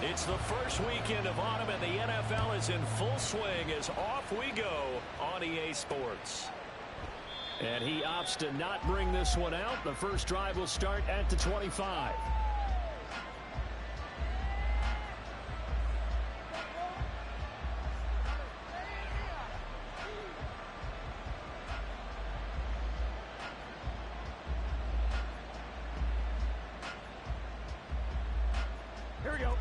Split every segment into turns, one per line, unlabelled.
It's the first weekend of autumn, and the NFL is in full swing as off we go on EA Sports. And he opts to not bring this one out. The first drive will start at the 25. Here we go.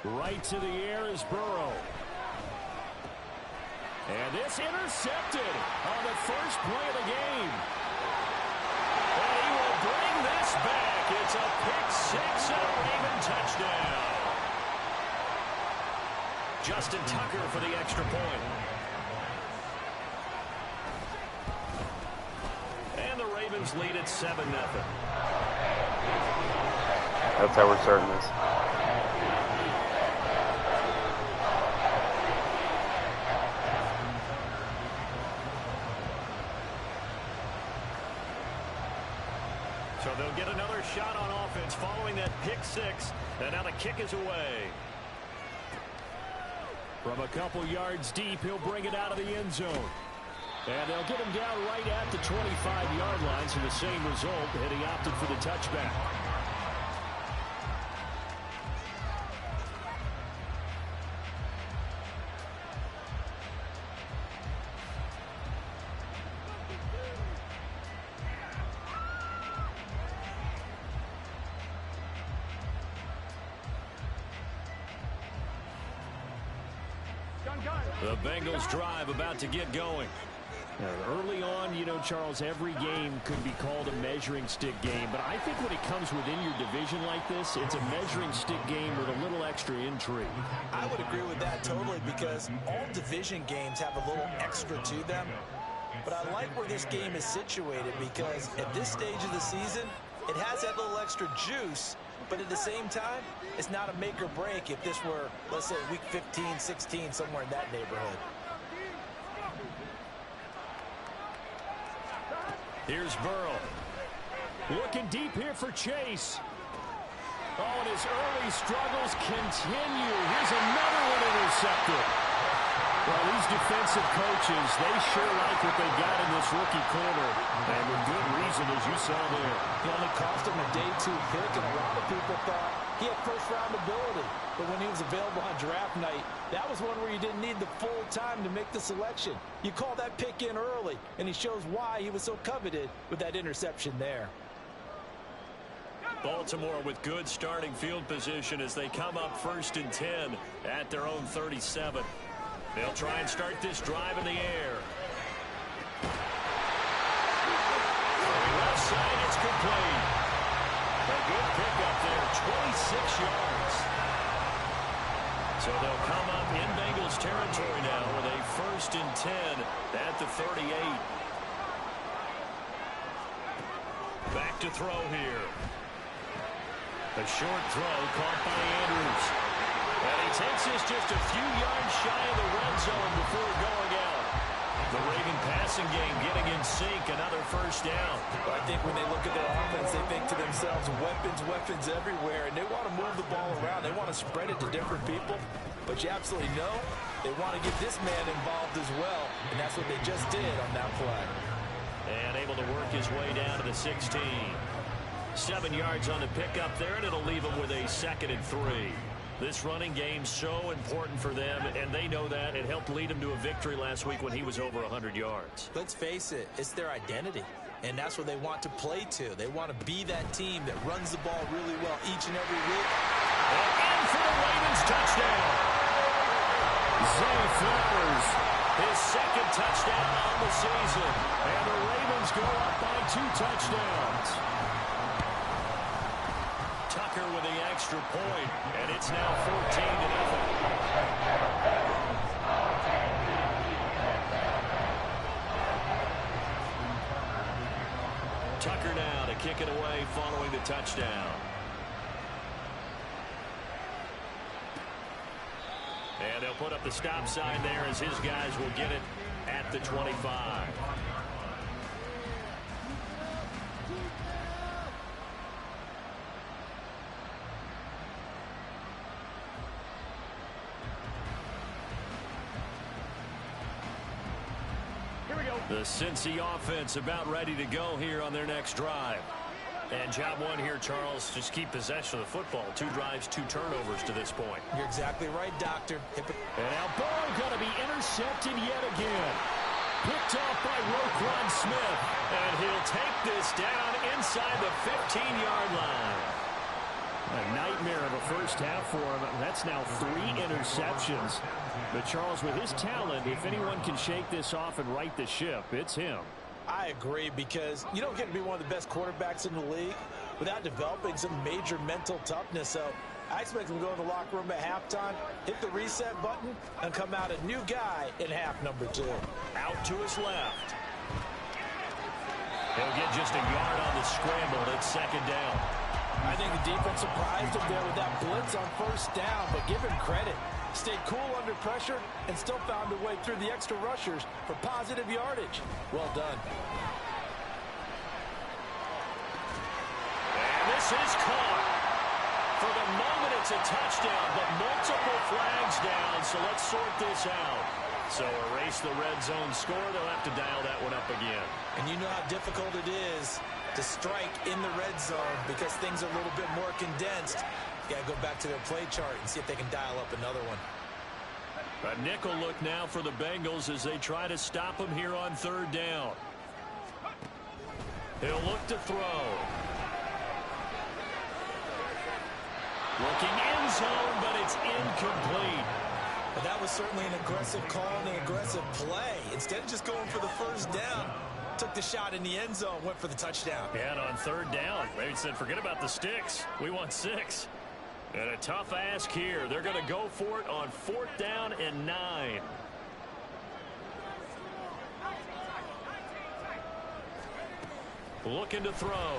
Right to the air is Burrow. And this intercepted on the first play of the game. And he will bring this back. It's a pick-6 and a Raven touchdown. Justin Tucker for the extra point. And the Ravens lead at 7-0.
That's how we're starting this.
So they'll get another shot on offense following that pick-6. And now the kick is away. From a couple yards deep, he'll bring it out of the end zone. And they'll get him down right at the 25-yard line, so the same result, and he opted for the touchback. The Bengals drive about to get going. Early on, you know, Charles, every game could be called a measuring stick game. But I think when it comes within your division like this, it's a measuring stick game with a little extra intrigue.
I would agree with that totally, because all division games have a little extra to them. But I like where this game is situated, because at this stage of the season, it has that little extra juice. But at the same time, it's not a make or break if this were, let's say, week 15, 16, somewhere in that neighborhood.
Here's Burrow. Looking deep here for Chase. Oh, and his early struggles continue. Here's another one intercepted. Well, these defensive coaches, they sure like what they got in this rookie corner. And with good reason, as you saw there.
He only cost him a day 2 pick, and a lot of people thought he had first-round ability. But when he was available on draft night, that was one where you didn't need the full time to make the selection. You call that pick in early, and he shows why he was so coveted with that interception there.
Baltimore with good starting field position as they come up 1st and 10 at their own 37. They'll try and start this drive in the air. Left side, it's complete. A good pickup there, 26 yards. So they'll come up in Bengals territory now with a 1st and 10 at the 38. Back to throw here. A short throw caught by Andrews. And he takes this just a few yards shy of the red zone before going out. The Raven passing game getting in sync, another 1st down.
I think when they look at their offense, they think to themselves, weapons everywhere, and they want to move the ball around. They want to spread it to different people, but you absolutely know they want to get this man involved as well, and that's what they just did on that play.
And able to work his way down to the 16. 7 yards on the pickup there, and it'll leave him with a 2nd and 3. This running game's so important for them, and they know that. It helped lead them to a victory last week when he was over 100 yards.
Let's face it, it's their identity, and that's what they want to play to. They want to be that team that runs the ball really well each and every week.
And in for the Ravens touchdown. Zay Flowers, his 2nd touchdown on the season, and the Ravens go up by 2 touchdowns. Tucker with the extra point, and it's now 14-0. Tucker now to kick it away following the touchdown. And they'll put up the stop sign there as his guys will get it at the 25. The Cincy offense about ready to go here on their next drive. And job one here, Charles, just keep possession of the football. 2 drives, 2 turnovers to this point.
You're exactly right, Doctor.
And now Burrow going to be intercepted yet again. Picked off by Roquan Smith. And he'll take this down inside the 15-yard line. A nightmare of a first half for him. That's now 3 interceptions. But Charles, with his talent, if anyone can shake this off and right the ship, it's him.
I agree, because you don't get to be one of the best quarterbacks in the league without developing some major mental toughness. So I expect him to go in the locker room at halftime, hit the reset button, and come out a new guy in half number 2.
Out to his left. He'll get just a yard on the scramble. It's second down.
I think the defense surprised him there with that blitz on first down, but give him credit. Stayed cool under pressure and still found a way through the extra rushers for positive yardage. Well done.
And this is caught. For the moment, it's a touchdown, but multiple flags down, so let's sort this out. So erase the red zone score. They'll have to dial that one up again.
And you know how difficult it is to strike in the red zone because things are a little bit more condensed. You got to go back to their play chart and see if they can dial up another one.
A nickel look now for the Bengals as they try to stop him here on third down. He'll look to throw. Looking end zone, but it's incomplete.
But that was certainly an aggressive call and an aggressive play. Instead of just going for the first down, took the shot in the end zone, went for the touchdown.
And on third down, they said, forget about the sticks. We want 6. And a tough ask here. They're going to go for it on 4th down and 9. Looking to throw.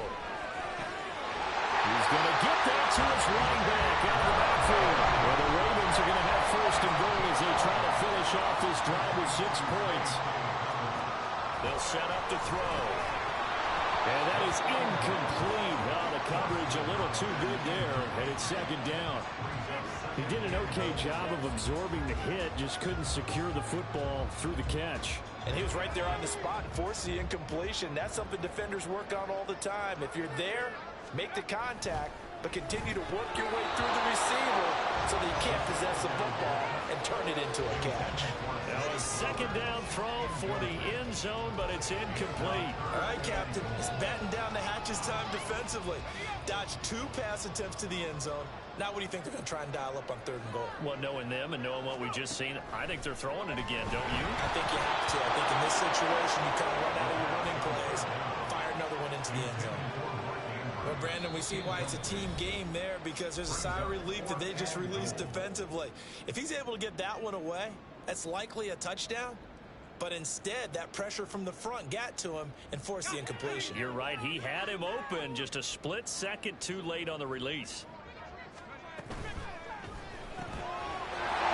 He's going to get that to his running back out of the backfield. Well, the Ravens are going to have 1st and goal as they try to finish off this drive with 6 points. They'll set up to throw. And that is incomplete. Well, the coverage a little too good there, and it's second down. He did an okay job of absorbing the hit, just couldn't secure the football through the catch.
And he was right there on the spot and forced the incompletion. That's something defenders work on all the time. If you're there, make the contact, but continue to work your way through the receiver so that you can't possess the football and turn it into a catch.
Now a second down throw for the end zone, but it's incomplete.
All right, Captain. He's batting down the hatches time defensively. Dodged 2 pass attempts to the end zone. Now what do you think they're going to try and dial up on 3rd and goal?
Well, knowing them and knowing what we just seen, I think they're throwing it again, don't you?
I think you have to. I think in this situation, you kind of run out of your running plays, fire another one into the end zone. Well, Brandon, we see why it's a team game there, because there's a sigh of relief that they just released defensively. If he's able to get that one away, that's likely a touchdown. But instead, that pressure from the front got to him and forced the incompletion.
You're right. He had him open, just a split second too late on the release.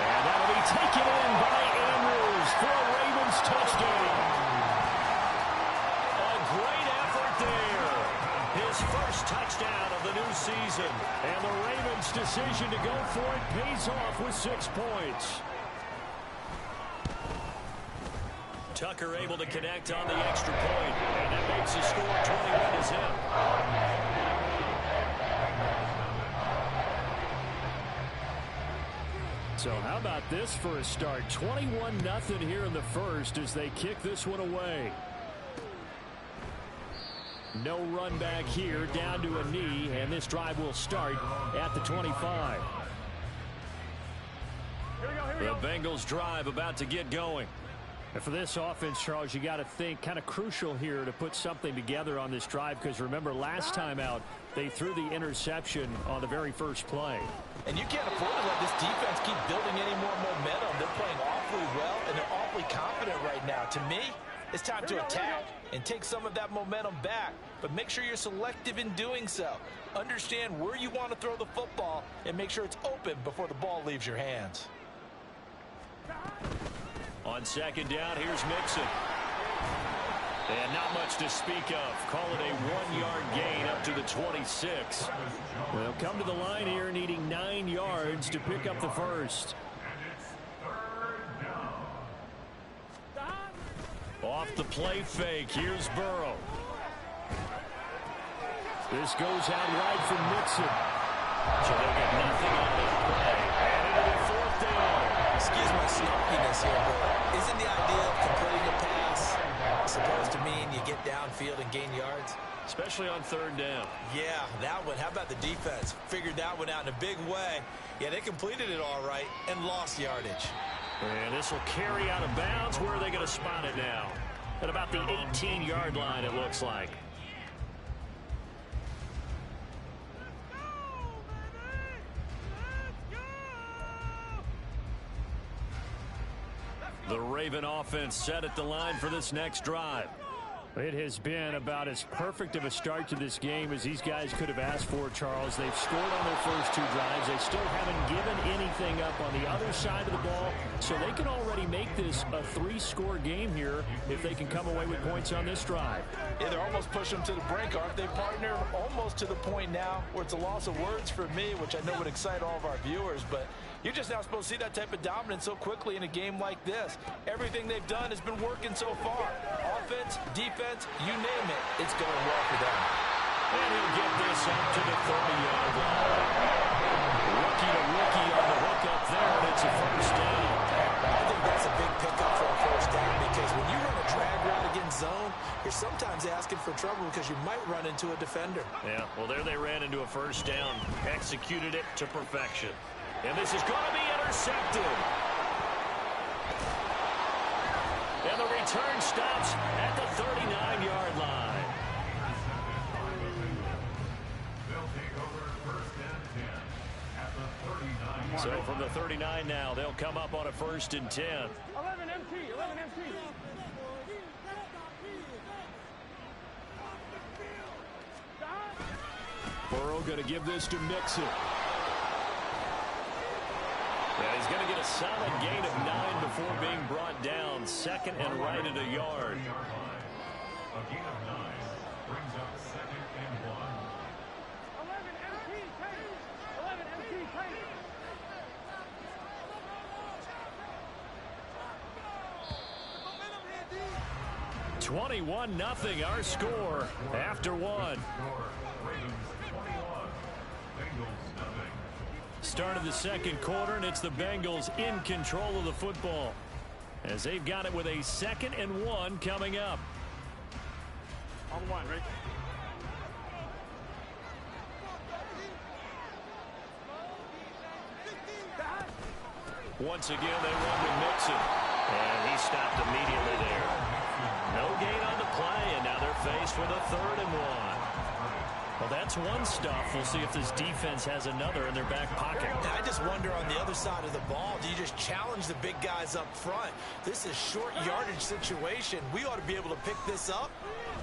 And that'll be taken in by Andrews for a Ravens touchdown. A great effort there. His first touchdown of the new season. And the Ravens' decision to go for it pays off with 6 points. Tucker able to connect on the extra point. And that makes the score 21 to zip. So how about this for a start? 21-0 here in the first as they kick this one away. No run back here, down to a knee, and this drive will start at the 25. The Bengals drive about to get going. And for this offense, Charles, you got to think kind of crucial here to put something together on this drive, because remember last time out they threw the interception on the very first play.
And you can't afford to let this defense keep building any more momentum. They're playing awfully well, and they're awfully confident right now. To me, it's time to attack and take some of that momentum back, but make sure you're selective in doing so. Understand where you want to throw the football and make sure it's open before the ball leaves your hands.
On second down, here's Mixon. And not much to speak of. Call it a 1-yard gain up to the 26. They'll come to the line here needing 9 yards to pick up the first. Off the play fake, here's Burrow. This goes out wide for Mixon. So they'll get nothing on that play. And it'll be fourth down.
Excuse my snarkiness here, but isn't the idea of completing a pass supposed to mean you get downfield and gain yards?
Especially on third down.
Yeah, that one. How about the defense? Figured that one out in a big way. Yeah, they completed it all right and lost yardage.
And this will carry out of bounds. Where are they going to spot it now? At about the 18-yard line, it looks like. The Raven offense set at the line for this next drive. It has been about as perfect of a start to this game as these guys could have asked for, Charles. They've scored on their first 2 drives. They still haven't given anything up on the other side of the ball, so they can already make this a 3-score game here if they can come away with points on this drive.
Yeah, they're almost pushing them to the brink, aren't they, partner? Almost to the point now where it's a loss of words for me, which I know would excite all of our viewers, but you're just now supposed to see that type of dominance so quickly in a game like this. Everything they've done has been working so far. Offense, defense, you name it, it's going well for them.
And he'll get this up to the 30-yard line. Rookie to rookie on the hook up there, and it's a first down.
I think that's a big pickup for a first down because when you run a drag route against zone, you're sometimes asking for trouble because you might run into a defender.
Yeah, well, there they ran into a first down, executed it to perfection. And this is going to be intercepted. And the return stops at the 39-yard line. So from the 39 now, they'll come up on a 1st and 10.
11 MT, 11 MT.
Burrow going to give this to Mixon. Yeah, he's going to get a solid gain of 9 before being brought down. 2nd and right at a yard.
A gain of 9 brings up 2nd and 1. 11 MT, Titans. 11 MT, Titans.
21-0 our score after 1. Start of the 2nd quarter, and it's the Bengals in control of the football as they've got it with a 2nd and 1 coming up.
On 1, Rick.
Once again, they run to Mixon, and he stopped immediately there. No gain on the play, and now they're faced with a 3rd and 1. Well, that's one stuff. We'll see if this defense has another in their back pocket.
I just wonder on the other side of the ball, do you just challenge the big guys up front? This is short yardage situation. We ought to be able to pick this up.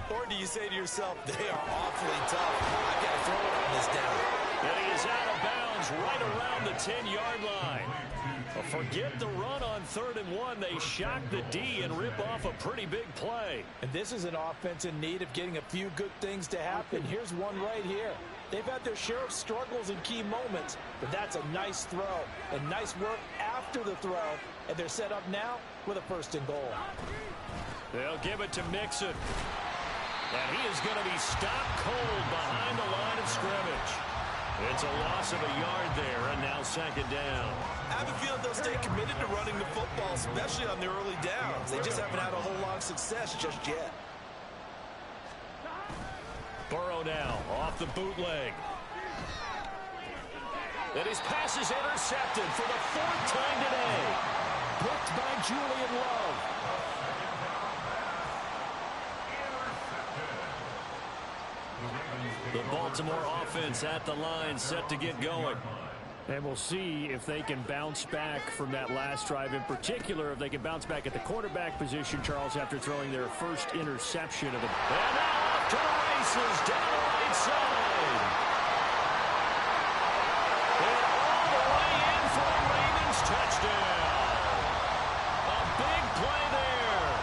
Or do you say to yourself, they are awfully tough. I've got to throw it on this down.
And he is out of bounds right around the 10-yard line. Well, forget the run on 3rd and 1. They shock the D and rip off a pretty big play.
And this is an offense in need of getting a few good things to happen. Here's one right here. They've had their share of struggles in key moments, but that's a nice throw and nice work after the throw. And they're set up now with a 1st and goal.
They'll give it to Mixon. And he is going to be stopped cold behind the line of scrimmage. It's a loss of a yard there, and now 2nd down.
I have a feeling they'll stay committed to running the football, especially on their early downs. They just haven't had a whole lot of success just yet.
Burrow now off the bootleg. And his pass is intercepted for the 4th time today. Picked by Julian Love. The Baltimore offense at the line, set to get going. And we'll see if they can bounce back from that last drive. In particular, if they can bounce back at the quarterback position, Charles, after throwing their first interception of the... And now off to the races down the right side. And all the way in for a Ravens touchdown. A big play there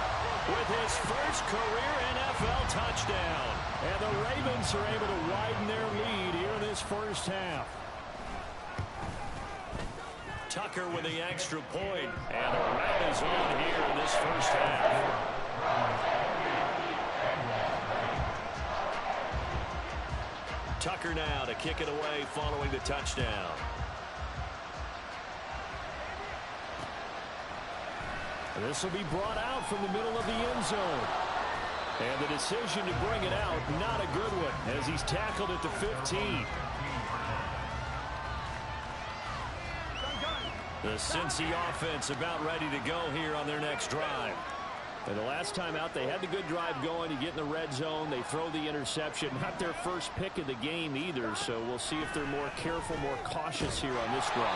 with his first career NFL touchdown. And the Ravens are able to widen their lead here in this first half. Tucker with the extra point, and the rout is on here in this first half. Tucker now to kick it away following the touchdown. This will be brought out from the middle of the end zone. And the decision to bring it out, not a good one, as he's tackled at the 15. The Cincy offense about ready to go here on their next drive. And the last time out, they had the good drive going. You get in the red zone, they throw the interception. Not their first pick of the game either, so we'll see if they're more careful, more cautious here on this drive.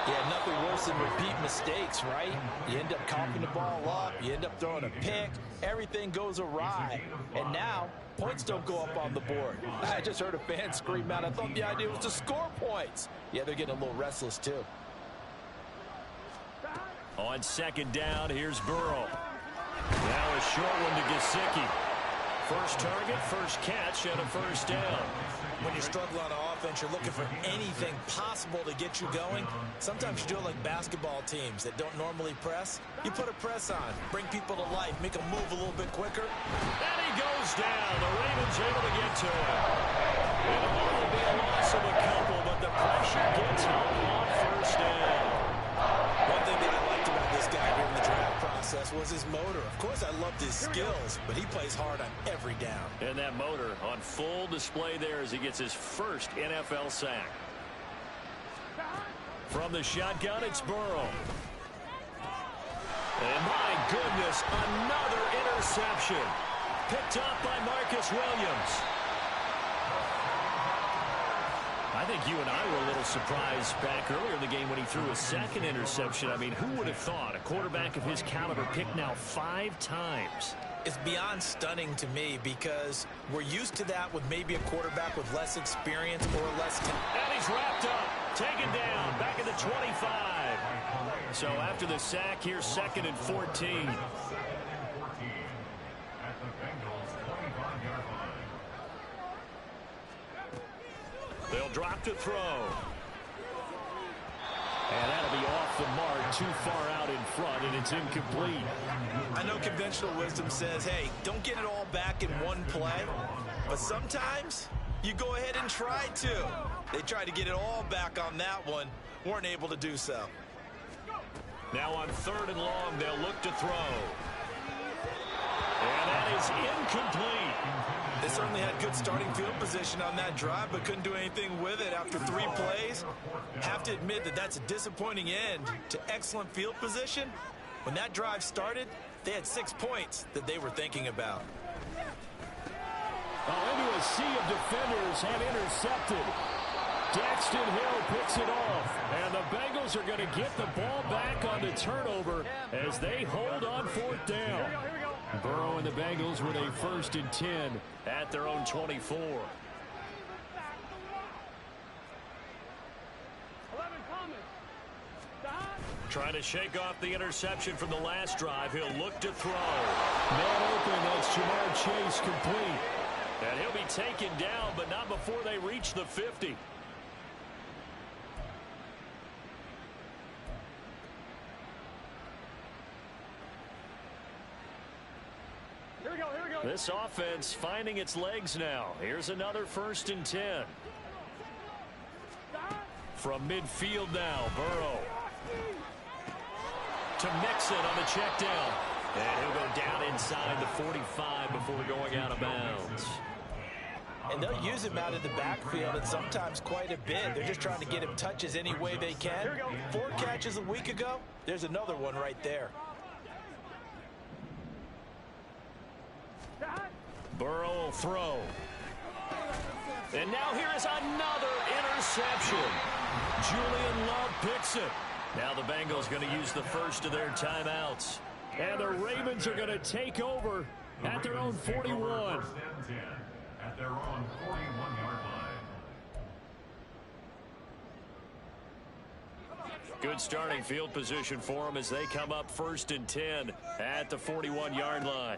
Yeah, nothing worse than repeat mistakes, right? You end up coughing the ball up, you end up throwing a pick, everything goes awry. And now, points don't go up on the board. I just heard a fan scream out, I thought the idea was to score points. Yeah, they're getting a little restless too.
On second down, here's Burrow. Now a short one to Gesicki. First target, first catch, and a first down.
When you struggle on offense, you're looking for anything possible to get you going. Sometimes you do it like basketball teams that don't normally press. You put a press on, bring people to life, make them move a little bit quicker.
And he goes down. The Ravens able to get to him. It'll only be a loss of a couple, but the pressure gets home on first down.
One thing that I liked about this guy during the draft process was his motor. Of course, I loved his skills, but he plays hard on every down.
And that motor on full display there as he gets his first NFL sack. From the shotgun, it's Burrow. And my goodness, another interception. Picked up by Marcus Williams. I think you and I were a little surprised back earlier in the game when he threw a second interception. I mean, who would have thought a quarterback of his caliber picked now 5 times?
It's beyond stunning to me because we're used to that with maybe a quarterback with less experience or less talent.
And he's wrapped up, taken down, back at the 25. So after the sack, here's 2nd and 14. They'll drop to throw. And that'll be off the mark, too far out in front, and it's incomplete.
I know conventional wisdom says, hey, don't get it all back in one play. But sometimes you go ahead and try to. They tried to get it all back on that one. Weren't able to do so.
Now on 3rd and long, they'll look to throw. And that is incomplete.
They certainly had good starting field position on that drive, but couldn't do anything with it after 3 plays. Have to admit that that's a disappointing end to excellent field position. When that drive started, they had 6 points that they were thinking about.
Into a sea of defenders and intercepted. Daxton Hill picks it off, and the Bengals are going to get the ball back on the turnover as they hold on 4th down. Burrow and the Bengals with a 1st and 10 at their own 24. Trying to shake off the interception from the last drive. He'll look to throw. Man open, that's Jamar Chase complete. And he'll be taken down, but not before they reach the 50. This offense finding its legs now. Here's another 1st and 10. From midfield now, Burrow. To Mixon on the check down. And he'll go down inside the 45 before going out of bounds.
And they'll use him out of the backfield and sometimes quite a bit. They're just trying to get him touches any way they can. 4 catches a week ago. There's another one right there.
Burrow will throw. And now here is another interception. Julian Love picks it. Now the Bengals going to use the first of their timeouts. And the Ravens are going to take over at their own 41.
At their own 41-yard line.
Good starting field position for them as they come up 1st and 10 at the 41-yard line.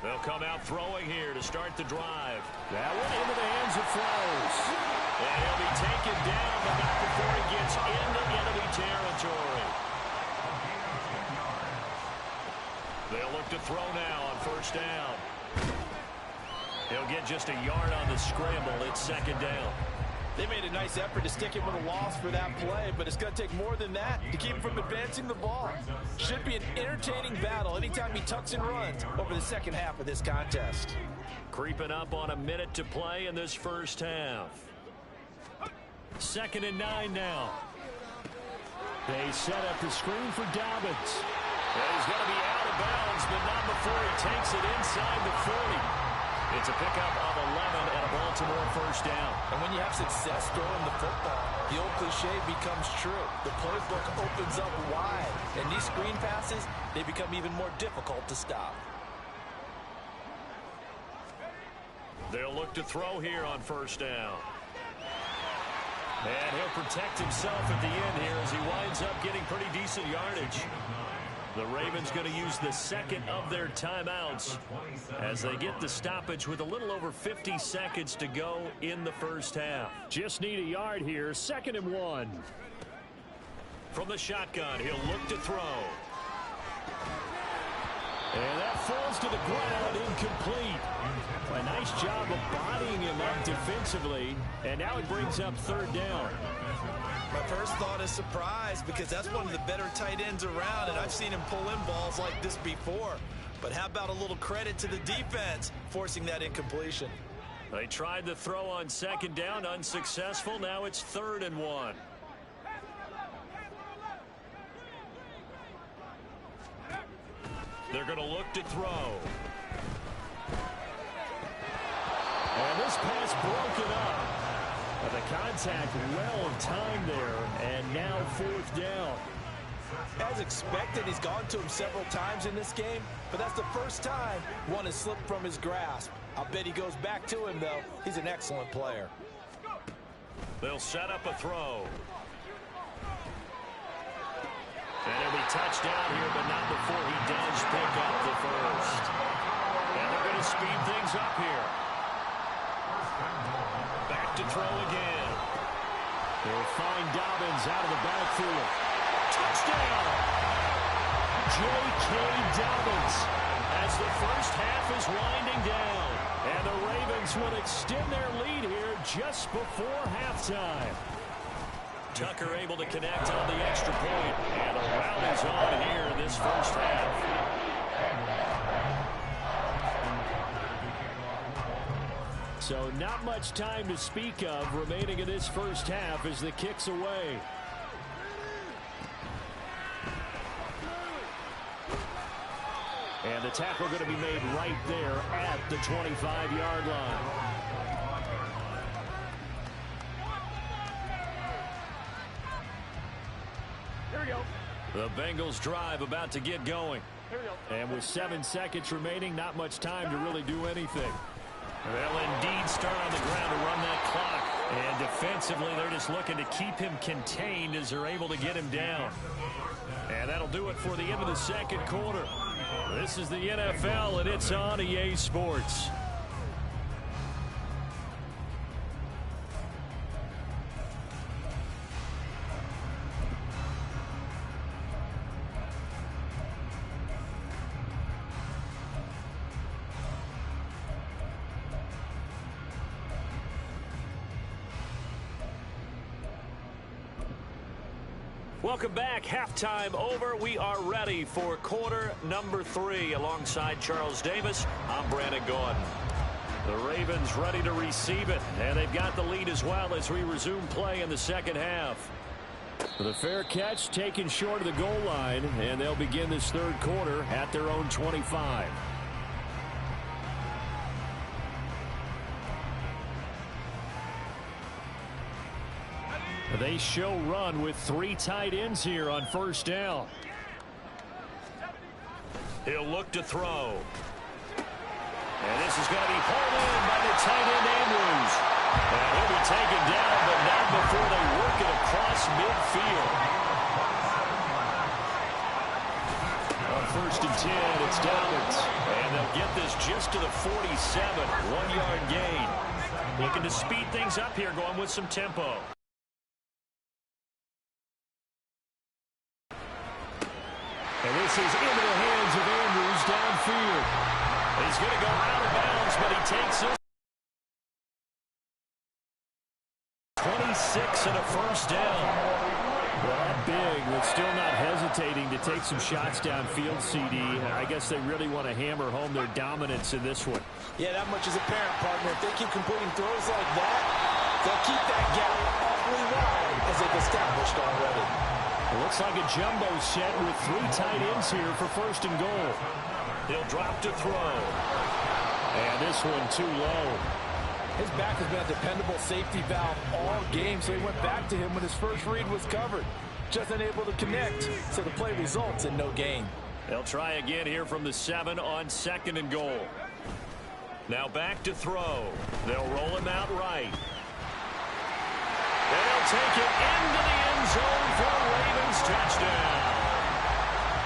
They'll come out throwing here to start the drive. That one into the hands of Flowers. And he'll be taken down, but not before he gets into enemy territory. They'll look to throw now on 1st down. He'll get just a yard on the scramble. It's 2nd down.
They made a nice effort to stick him with a loss for that play, but it's going to take more than that to keep him from advancing the ball. Should be an entertaining battle anytime he tucks and runs over the second half of this contest.
Creeping up on a minute to play in this first half. 2nd and 9 now. They set up the screen for Dobbins.
Well, he's going to be out of bounds, but not before he takes it inside the 40. It's a pickup of 11 and a Baltimore 1st down.
And when you have success throwing the football, the old cliche becomes true. The playbook opens up wide, and these screen passes, they become even more difficult to stop.
They'll look to throw here on 1st down. And he'll protect himself at the end here as he winds up getting pretty decent yardage. The Ravens going to use the 2nd of their timeouts as they get the stoppage with a little over 50 seconds to go in the first half. Just need a yard here, 2nd and 1. From the shotgun, he'll look to throw. And that falls to the ground, incomplete. A nice job of bodying him up defensively, and now it brings up 3rd down.
My first thought is surprise because that's one of the better tight ends around, and I've seen him pull in balls like this before. But how about a little credit to the defense forcing that incompletion?
They tried the throw on 2nd down, unsuccessful. Now it's 3rd and 1. They're going to look to throw. And this pass broken up. The contact well timed there, and now 4th down.
As expected, he's gone to him several times in this game, but that's the first time one has slipped from his grasp. I'll bet he goes back to him, though. He's an excellent player.
They'll set up a throw. And he'll be touched down here, but not before he does pick up the 1st. And they're going to speed things up here. Back to throw again. They'll find Dobbins out of the backfield. Touchdown! J.K. Dobbins as the first half is winding down. And the Ravens will extend their lead here just before halftime. Tucker able to connect on the extra point. And a rout is on here in this first half. So not much time to speak of remaining in this first half as the kick's away. And the tackle going to be made right there at the 25-yard line.
Here we go.
The Bengals drive about to get going.
Here we go.
And with 7 seconds remaining, not much time to really do anything. They'll indeed start on the ground to run that clock. And defensively, they're just looking to keep him contained as they're able to get him down. And that'll do it for the end of the 2nd quarter. This is the NFL, and it's on EA Sports. Welcome back. Halftime over. We are ready for quarter number 3. Alongside Charles Davis, I'm Brandon Gordon. The Ravens ready to receive it, and they've got the lead as well as we resume play in the second half. The fair catch taken short of the goal line, and they'll begin this 3rd quarter at their own 25. They show run with 3 tight ends here on 1st down. He'll look to throw. And this is going to be pulled in by the tight end Andrews. And he'll be taken down, but not before they work it across midfield.
first and 10. It's Dobbins. And they'll get this just to the 47. 1-yard gain. Looking to speed things up here, going with some tempo. And this is into the hands of Andrews downfield. He's going to go out of bounds, but he takes it. 26 and a first down.
Well, big, but still not hesitating to take some shots downfield, CD. I guess they really want to hammer home their dominance in this one.
Yeah, that much is apparent, partner. If they keep completing throws like that, they'll keep that gap awfully wide as they've established already.
It looks like a jumbo set with 3 tight ends here for first and goal.
He'll drop to throw.
And this one too low.
His back has been a dependable safety valve all game, so he went back to him when his first read was covered. Just unable to connect, so the play results in no gain.
They'll try again here from the 7 on second and goal. Now back to throw. They'll roll him out right. And they'll take it into the end zone for a Ravens touchdown.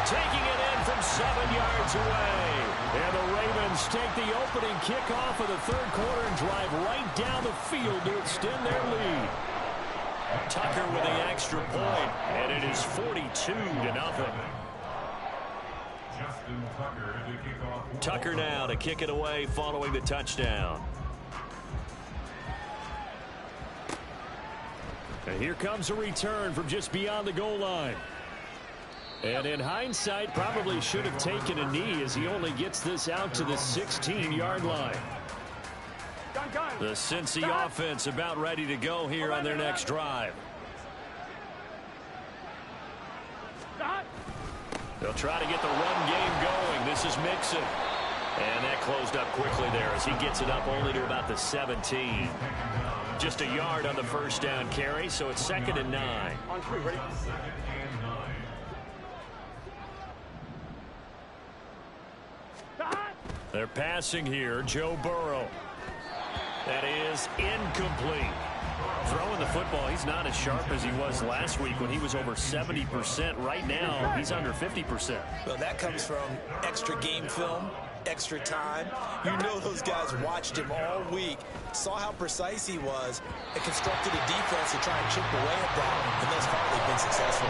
Taking it in from 7 yards away.
And the Ravens take the opening kickoff of the third quarter and drive right down the field to extend their lead.
Tucker with the extra point, and it is 42-0. Tucker now to kick it away following the touchdown.
And here comes a return from just beyond the goal line. And in hindsight, probably should have taken a knee as he only gets this out to the 16-yard line.
The Cincy offense about ready to go here on their next drive. They'll try to get the run game going. This is Mixon. And that closed up quickly there as he gets it up only to about the 17. Just a yard on the first down carry, so it's 2nd and 9.
On 3, ready?
They're passing here. Joe Burrow. That is incomplete. Throwing the football, he's not as sharp as he was last week when he was over 70%. Right now, he's under 50%.
Well, that comes from extra game film, extra time. You know those guys watched him all week, saw how precise he was, and constructed a defense to try and chip away at that, and thus far they've been successful.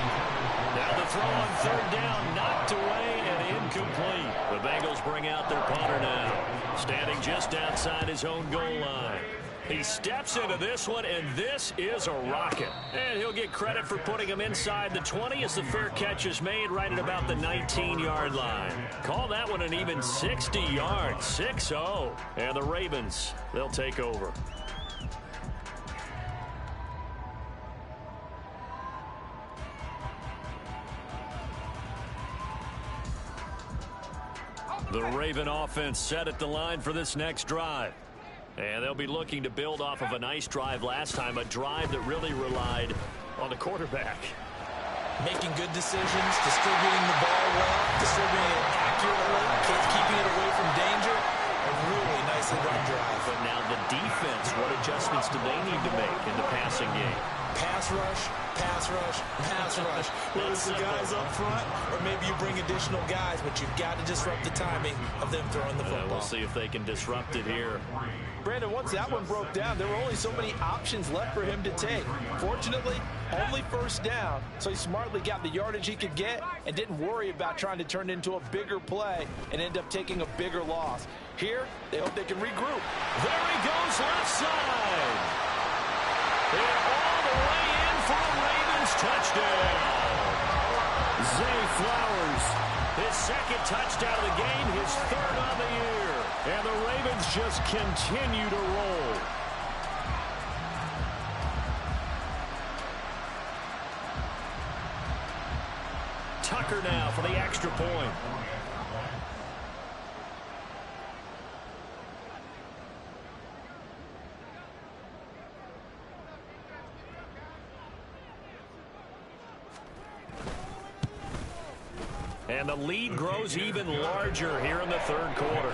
Now the throw on third down, knocked away and incomplete. The Bengals bring out their punter now, standing just outside his own goal line. He steps into this one, and this is a rocket. And he'll get credit for putting him inside the 20 as the fair catch is made right at about the 19-yard line. Call that one an even 60 yards, 6-0. And the Ravens, they'll take over. The Raven offense set at the line for this next drive. And they'll be looking to build off of a nice drive last time, a drive that really relied on the quarterback.
Making good decisions, distributing the ball well, distributing it accurately, keeping it away from danger. A really nicely run drive.
But now the defense, what adjustments do they need to make in the passing game?
Pass rush, pass rush, pass rush. Whether it's the guys up front or maybe you bring additional guys, but you've got to disrupt the timing of them throwing the football.
We'll see if they can disrupt it here.
Brandon, once that one broke down, there were only so many options left for him to take. Fortunately, only first down, so he smartly got the yardage he could get and didn't worry about trying to turn it into a bigger play and end up taking a bigger loss. Here, they hope they can regroup.
There he goes left side. They're all the way in for a Ravens touchdown.
Zay Flowers.
His second touchdown of the game, his third on the year.
And the Ravens just continue to roll.
Tucker now for the extra point. And the lead grows even larger here in the third quarter.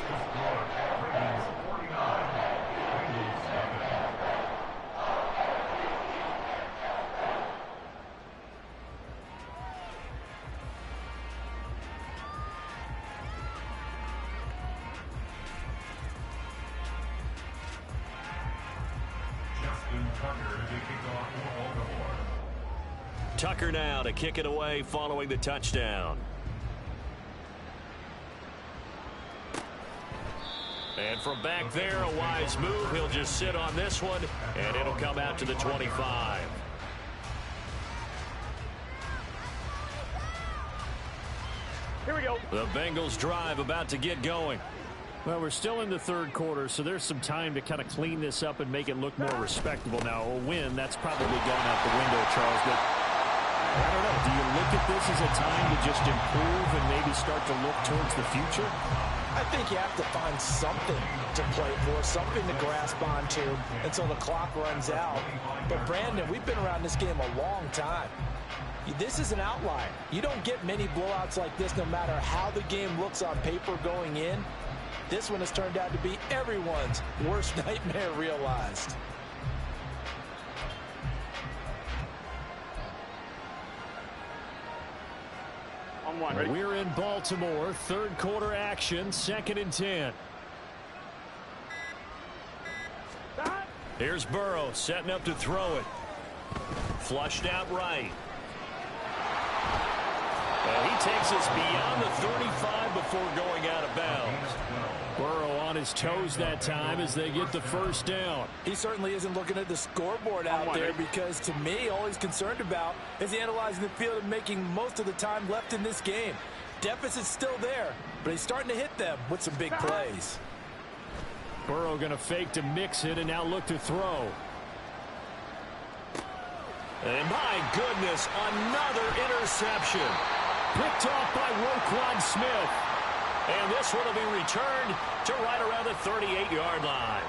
Tucker now to kick it away following the touchdown. And from back there, a wise move. He'll just sit on this one, and it'll come out to the 25.
Here we go.
The Bengals drive about to get going.
Well, we're still in the third quarter, so there's some time to kind of clean this up and make it look more respectable. Now, a win, that's probably gone out the window, Charles, but I don't know. Do you look at this as a time to just improve and maybe start to look towards the future?
I think you have to find something to play for, something to grasp onto until the clock runs out. But, Brandon, we've been around this game a long time. This is an outlier. You don't get many blowouts like this no matter how the game looks on paper going in. This one has turned out to be everyone's worst nightmare realized.
On one. Ready?
We're in Baltimore, third quarter action, 2nd and 10.
Here's Burrow setting up to throw it. Flushed out right. And he takes us beyond the 35 before going out of bounds.
Burrow on his toes that time as they get the first down.
He certainly isn't looking at the scoreboard out there because, to me, all he's concerned about is analyzing the field and making most of the time left in this game. Deficit's still there, but he's starting to hit them with some big plays.
Burrow going to fake to mix it and now look to throw.
And my goodness, another interception.
Picked off by Roquan Smith.
And this one will be returned to right around the 38-yard line.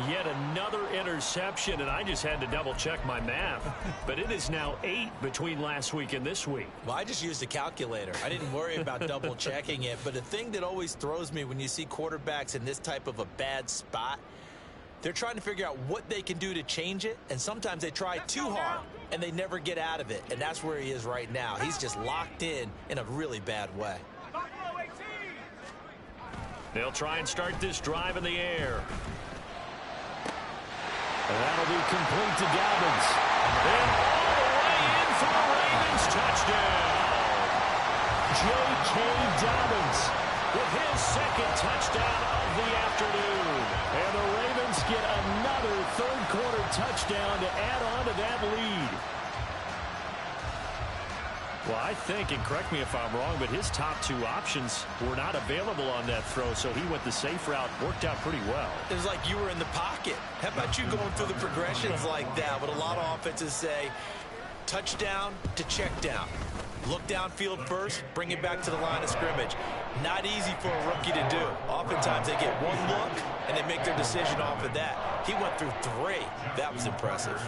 Yet another interception, and I just had to double-check my math. But it is now 8 between last week and this week.
Well, I just used a calculator. I didn't worry about double-checking it. But the thing that always throws me when you see quarterbacks in this type of a bad spot, they're trying to figure out what they can do to change it, and sometimes they try too hard, and they never get out of it. And that's where he is right now. He's just locked in a really bad way.
They'll try and start this drive in the air.
And that'll be complete to Dobbins.
And all the way in for a Ravens touchdown.
J.K. Dobbins
with his second touchdown of the afternoon.
And the Ravens get another third-quarter touchdown to add on to that lead. Well, I think, and correct me if I'm wrong, but his top two options were not available on that throw, so he went the safe route. Worked out pretty well.
It was like you were in the pocket. How about you going through the progressions like that? But a lot of offenses say touchdown to check down. Look downfield first, bring it back to the line of scrimmage. Not easy for a rookie to do. Oftentimes they get one look, and they make their decision off of that. He went through 3. That was impressive.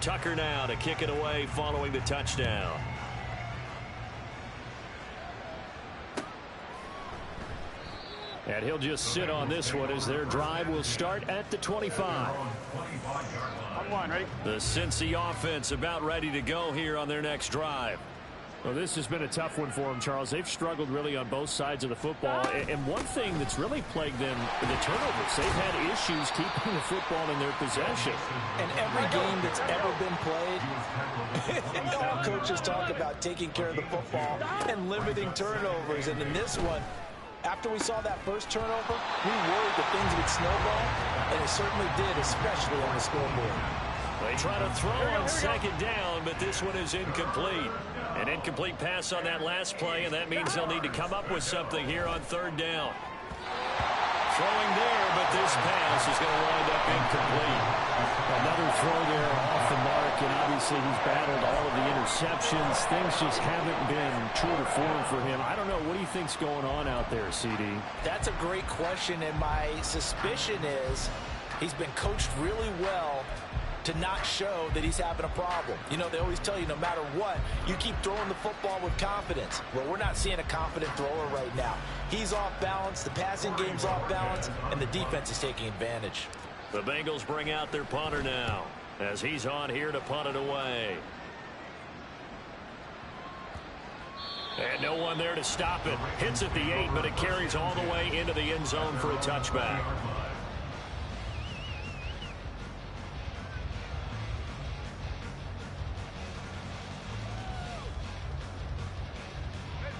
Tucker now to kick it away following the touchdown.
And he'll just sit on this one as their drive will start at the 25.
On one. Ready?
The Cincy offense about ready to go here on their next drive.
Well, this has been a tough one for them, Charles. They've struggled really on both sides of the football. And one thing that's really plagued them, the turnovers. They've had issues keeping the football in their possession.
And every game that's ever been played, all coaches talk about taking care of the football and limiting turnovers. And in this one, after we saw that first turnover, we worried that things would snowball, and it certainly did, especially on the scoreboard.
They try to throw on second down, but this one is incomplete. An incomplete pass on that last play, and that means they'll need to come up with something here on third down. Throwing there, but this pass is going to wind up incomplete.
Another throw there off the mark, and obviously he's battled all of the interceptions. Things just haven't been true to form for him. I don't know. What do you think's going on out there, CD?
That's a great question, and my suspicion is he's been coached really well to not show that he's having a problem. You know, they always tell you no matter what, you keep throwing the football with confidence. Well, we're not seeing a confident thrower right now. He's off balance, the passing game's off balance, and the defense is taking advantage.
The Bengals bring out their punter now as he's on here to punt it away. And no one there to stop it. Hits at the 8, but it carries all the way into the end zone for a touchback.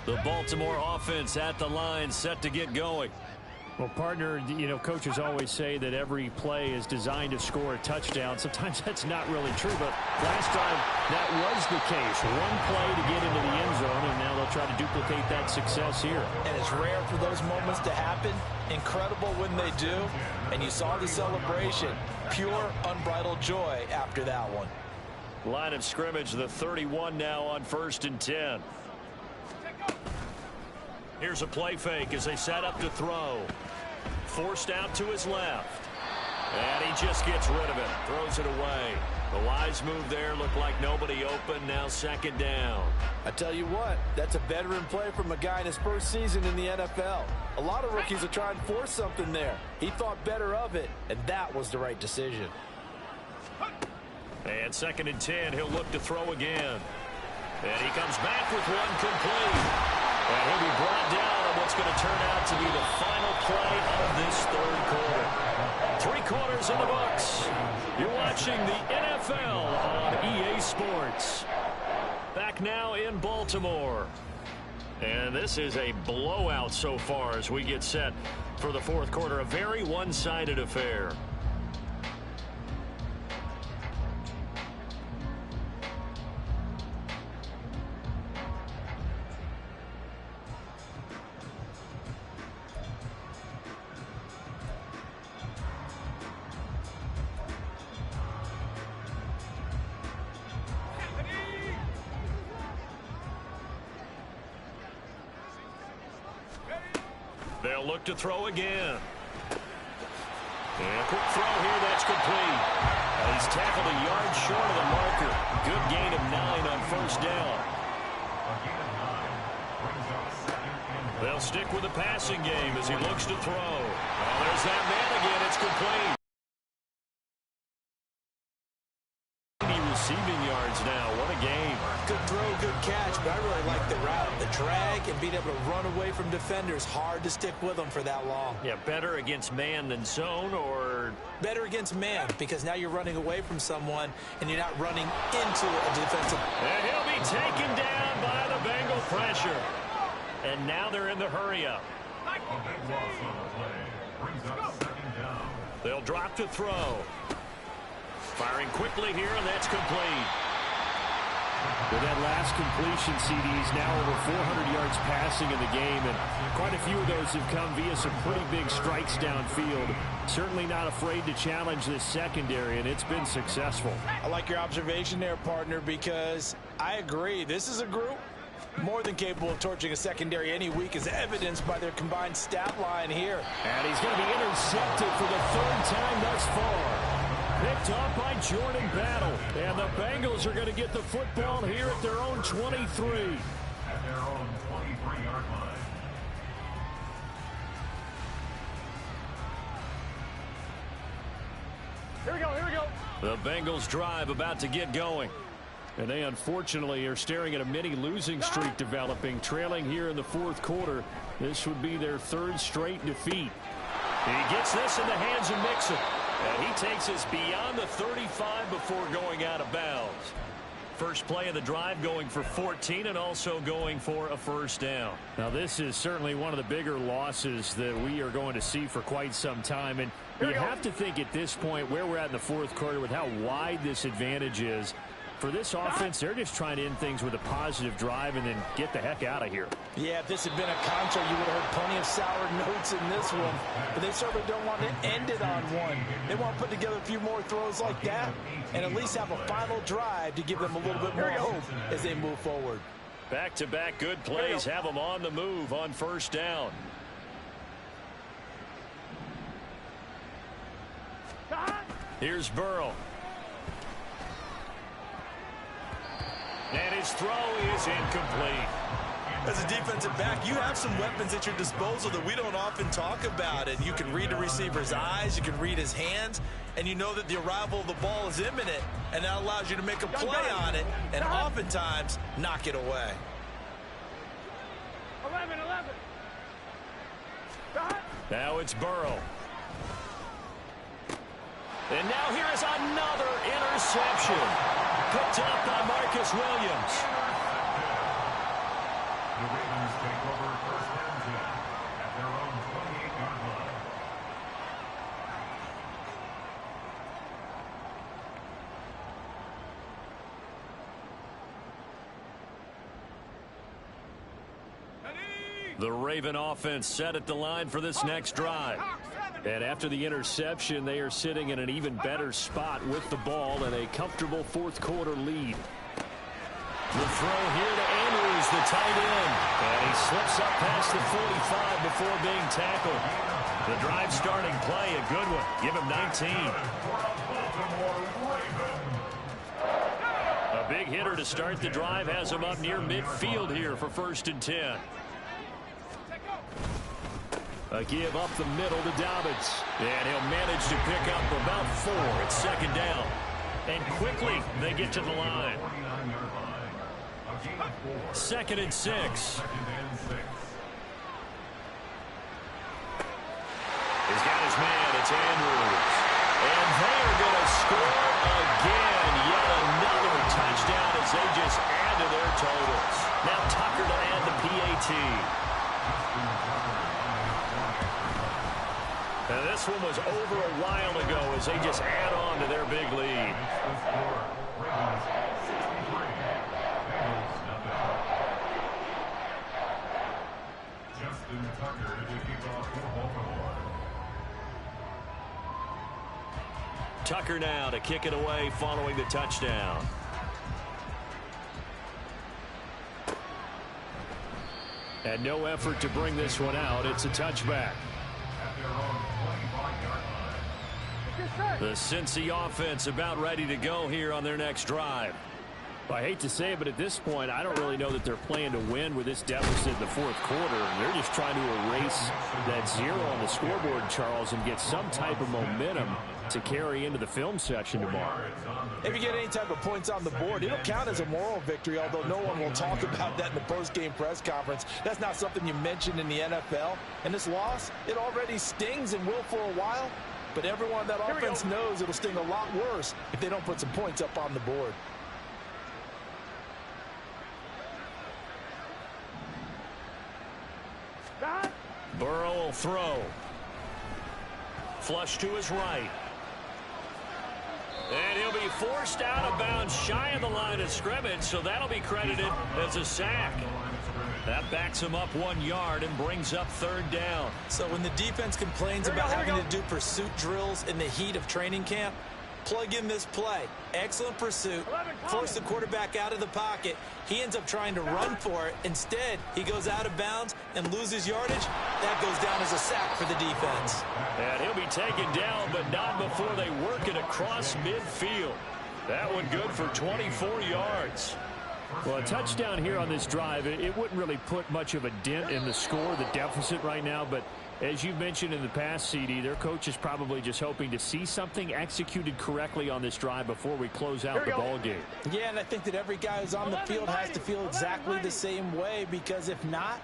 The Baltimore offense at the line, set to get going.
Well, partner, you know, coaches always say that every play is designed to score a touchdown. Sometimes that's not really true, but last time that was the case. One play to get into the end zone, and now they'll try to duplicate that success here.
And it's rare for those moments to happen. Incredible when they do. And you saw the celebration. Pure, unbridled joy after that one.
Line of scrimmage, the 31 now on 1st and 10. Here's a play fake as they set up to throw. Forced out to his left. And he just gets rid of it. Throws it away. The wise move there. Looked like nobody open. Now 2nd down.
I tell you what, that's a veteran play from a guy in his first season in the NFL. A lot of rookies are trying to force something there. He thought better of it, and that was the right decision.
And 2nd and 10. He'll look to throw again. And he comes back with one complete. And he'll be brought down on what's going to turn out to be the final play of this 3rd quarter. 3 quarters in the books. You're watching the NFL on EA Sports. Back now in Baltimore. And this is a blowout so far as we get set for the 4th quarter. A very one-sided affair. They'll look to throw again. And a quick throw here, that's complete. And he's tackled a yard short of the marker. Good gain of 9 on 1st down. They'll stick with the passing game as he looks to throw. Oh, there's that man again. It's complete. Receiving yards now. What a game.
Good throw, good catch, but I really like the route. The drag and being able to run away from defenders. Hard to stick with them for that long.
Yeah, better against man than zone, or
better against man, because now you're running away from someone and you're not running into a defensive.
And he'll be taken down by the Bengal pressure. And now they're in the hurry-up. They'll drop to throw. Firing quickly here, and that's complete.
With that last completion, CD's now over 400 yards passing in the game, and quite a few of those have come via some pretty big strikes downfield. Certainly not afraid to challenge this secondary, and it's been successful.
I like your observation there, partner, because I agree. This is a group more than capable of torching a secondary any week, as evidenced by their combined stat line here.
And he's going to be intercepted for the 3rd time thus far. Picked off by Jordan Battle. And the Bengals are going to get the football here at their own 23.
At their own 23-yard line.
Here we go, here we go.
The Bengals drive about to get going.
And they unfortunately are staring at a mini losing streak developing, trailing here in the 4th quarter. This would be their 3rd straight defeat.
He gets this in the hands of Mixon. And he takes us beyond the 35 before going out of bounds. First play of the drive going for 14 and also going for a 1st down.
Now this is certainly one of the bigger losses that we are going to see for quite some time. And you have to think at this point where we're at in the 4th quarter with how wide this advantage is. For this offense, they're just trying to end things with a positive drive and then get the heck out of here.
Yeah, if this had been a concert, you would have heard plenty of sour notes in this one. But they certainly don't want to end it on one. They want to put together a few more throws like that and at least have a final drive to give them a little bit more hope as they move forward.
Back-to-back good plays have them on the move on 1st down. Here's Burrow. And his throw is incomplete.
As a defensive back, you have some weapons at your disposal that we don't often talk about. And you can read the receiver's eyes, you can read his hands, and you know that the arrival of the ball is imminent. And that allows you to make a play on it and oftentimes knock it away.
Now it's Burrow. And now here is another interception. Picked up by Marcus Williams.
The Ravens take over first and 10 at their own 28-yard line.
The Raven offense set at the line for this next drive. And after the interception, they are sitting in an even better spot with the ball and a comfortable fourth quarter lead. The throw here to Andrews, the tight end. And he slips up past the 45 before being tackled. The drive starting play, a good one. Give him 19. A big hitter to start the drive has him up near midfield here for 1st and 10. A give up the middle to Dobbins. And he'll manage to pick up about 4 at 2nd down. And quickly they get to the line. 2nd and 6. He's got his man. It's Andrews. And they're going to score again. Yet another touchdown as they just add to their totals. Now Tucker to add the PAT. And this one was over a while ago as they just add on to their big lead. Tucker now to kick it away following the touchdown. And no effort to bring this one out. It's a touchback. The Cincy offense about ready to go here on their next drive.
I hate to say it, but at this point, I don't really know that they're playing to win with this deficit in the fourth quarter. They're just trying to erase that 0 on the scoreboard, Charles, and get some type of momentum to carry into the film section tomorrow.
If you get any type of points on the board, it'll count as a moral victory, although no one will talk about that in the post-game press conference. That's not something you mentioned in the NFL. And this loss, it already stings and will for a while. But everyone that offense knows it'll sting a lot worse if they don't put some points up on the board.
Burrow will throw. Flush to his right. And he'll be forced out of bounds shy of the line of scrimmage, so that'll be credited as a sack. That backs him up 1 yard and brings up 3rd down.
So when the defense complains about having to do pursuit drills in the heat of training camp, plug in this play. Excellent pursuit. Force the quarterback out of the pocket. He ends up trying to run for it. Instead, he goes out of bounds and loses yardage. That goes down as a sack for the defense.
And he'll be taken down, but not before they work it across midfield. That one good for 24 yards.
Well, a touchdown here on this drive, it wouldn't really put much of a dent in the score, the deficit right now, but as you mentioned in the past, CD, their coach is probably just hoping to see something executed correctly on this drive before we close out the ball game.
Yeah, and I think that every guy who's on the field has to feel exactly the same way, because if not,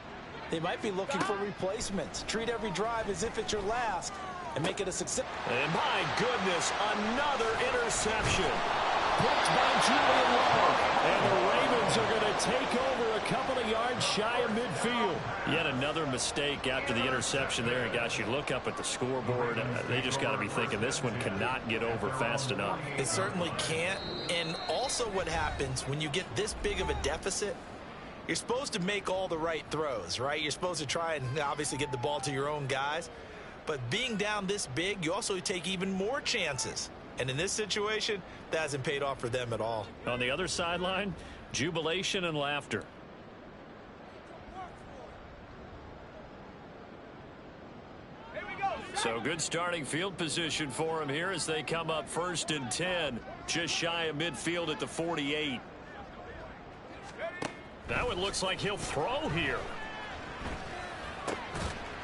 they might be looking for replacements. Treat every drive as if it's your last and make it a success.
And my goodness, another interception. Picked by Julian Love. And the Ravens are going to take over a couple of yards shy of midfield. Yet another mistake after the interception there. And gosh, you look up at the scoreboard, they just got to be thinking this one cannot get over fast enough.
It certainly can't. And also what happens when you get this big of a deficit, you're supposed to make all the right throws, right? You're supposed to try and obviously get the ball to your own guys. But being down this big, you also take even more chances. And in this situation, that hasn't paid off for them at all.
On the other sideline, jubilation and laughter. So good starting field position for him here as they come up 1st and 10, just shy of midfield at the 48. That one looks like he'll throw here.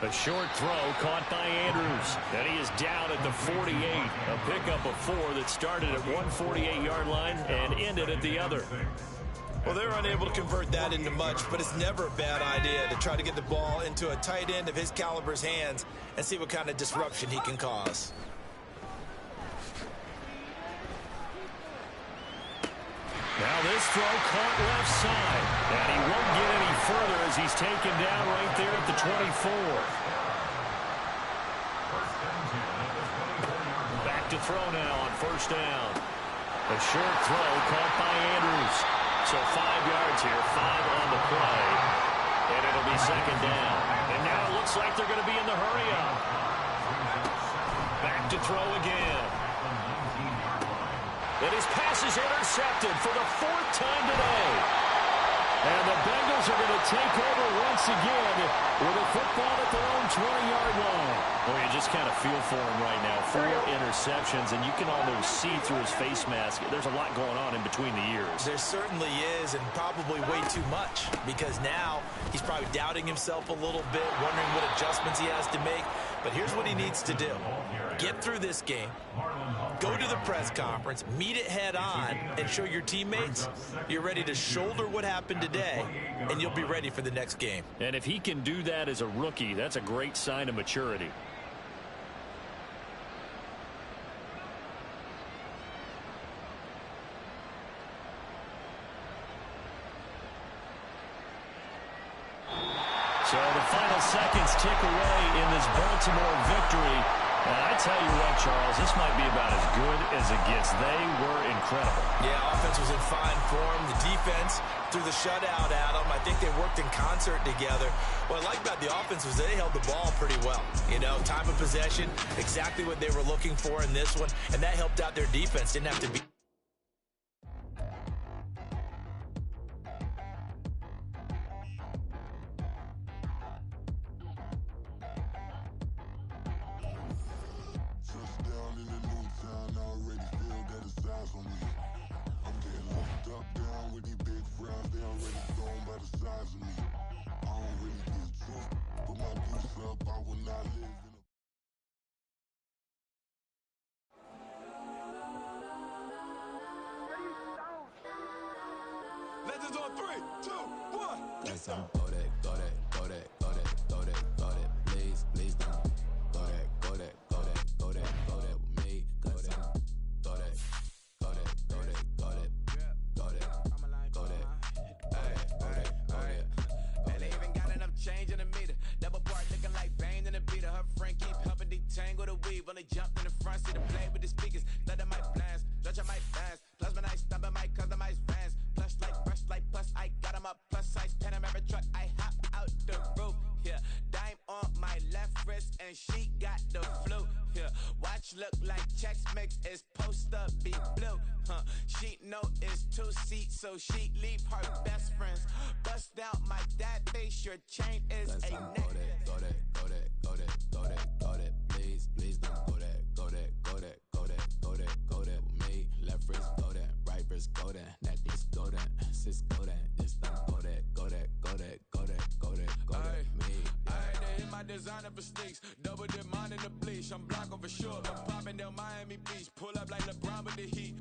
A short throw caught by Andrews. And he is down at the 48. A pickup of 4 that started at one 48-yard line and ended at the other.
Well, they're unable to convert that into much, but it's never a bad idea to try to get the ball into a tight end of his caliber's hands and see what kind of disruption he can cause.
Now this throw caught left side, and he won't get any further as he's taken down right there at the 24. Back to throw now on first down. A short throw caught by Andrews. So 5 yards here, 5 on the play, and it'll be second down. And now it looks like they're going to be in the hurry-up. Back to throw again. And his pass is intercepted for the 4th time today. And the Bengals are going to take over once again with a football at their own 20-yard line. Well, you just kind of feel for him right now. 4 interceptions, and you can almost see through his face mask. There's a lot going on in between the ears.
There certainly is, and probably way too much, because now he's probably doubting himself a little bit, wondering what adjustments he has to make. But here's what he needs to do. Get through this game, go to the press conference, meet it head on, and show your teammates you're ready to shoulder what happened today, and you'll be ready for the next game.
And if he can do that as a rookie, that's a great sign of maturity. So the final seconds tick away in this Baltimore victory. And I tell you what, Charles, this might be about as good as it gets. They were incredible.
Yeah, offense was in fine form. The defense threw the shutout at them. I think they worked in concert together. What I like about the offense was they held the ball pretty well. You know, time of possession, exactly what they were looking for in this one, and that helped out their defense. Didn't have to be...
Legends on 3, 2, 1.
Yes, I'm go that, go that, go that, go that, go that, go that. Please, please don't. Go that, go that, go that, go that, go that with me. Go that, go that, go that, go that, go that, go that, go that, go that.
Man, they even got enough change in the meter. Double part looking like Bane in the beater. Her friend keep helping detangle the weave. Only jumped in the front seat to play with the speakers. Let my plans, stretch on my fans. Plus when I stumble, my customized fans. Plush like brush like plus I got 'em up plus size Panamera truck. I hop out the roof. Yeah, dime on my left wrist and she got the flu. Yeah, watch look like checks mix is post up be blue. She know it's 2 seats, so she leave her best friends. Bust down my dad face. Your chain is a neck.
Go that, go that, go that, go that, go that. Please, please don't go that, go that, go that, go that, go that, go that with me. Left wrist go that, right wrist go that, necklace go that, sis go that, this don't go that, go that, go that, go that, go that, go that, me.
I had to hit my designer for sneaks, double dip mine in the bleach. I'm blocking for sure, I'm popping down Miami Beach, pull up like LeBron with the heat.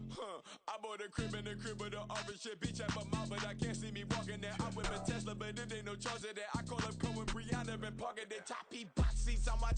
I bought a crib in the crib with the orange shit, beach at my mouth, but I can't see me walking there. I whip a Tesla, but it ain't no charge of that. I call up Cohen, Brianna, been parking there, top box seats. I'm watching.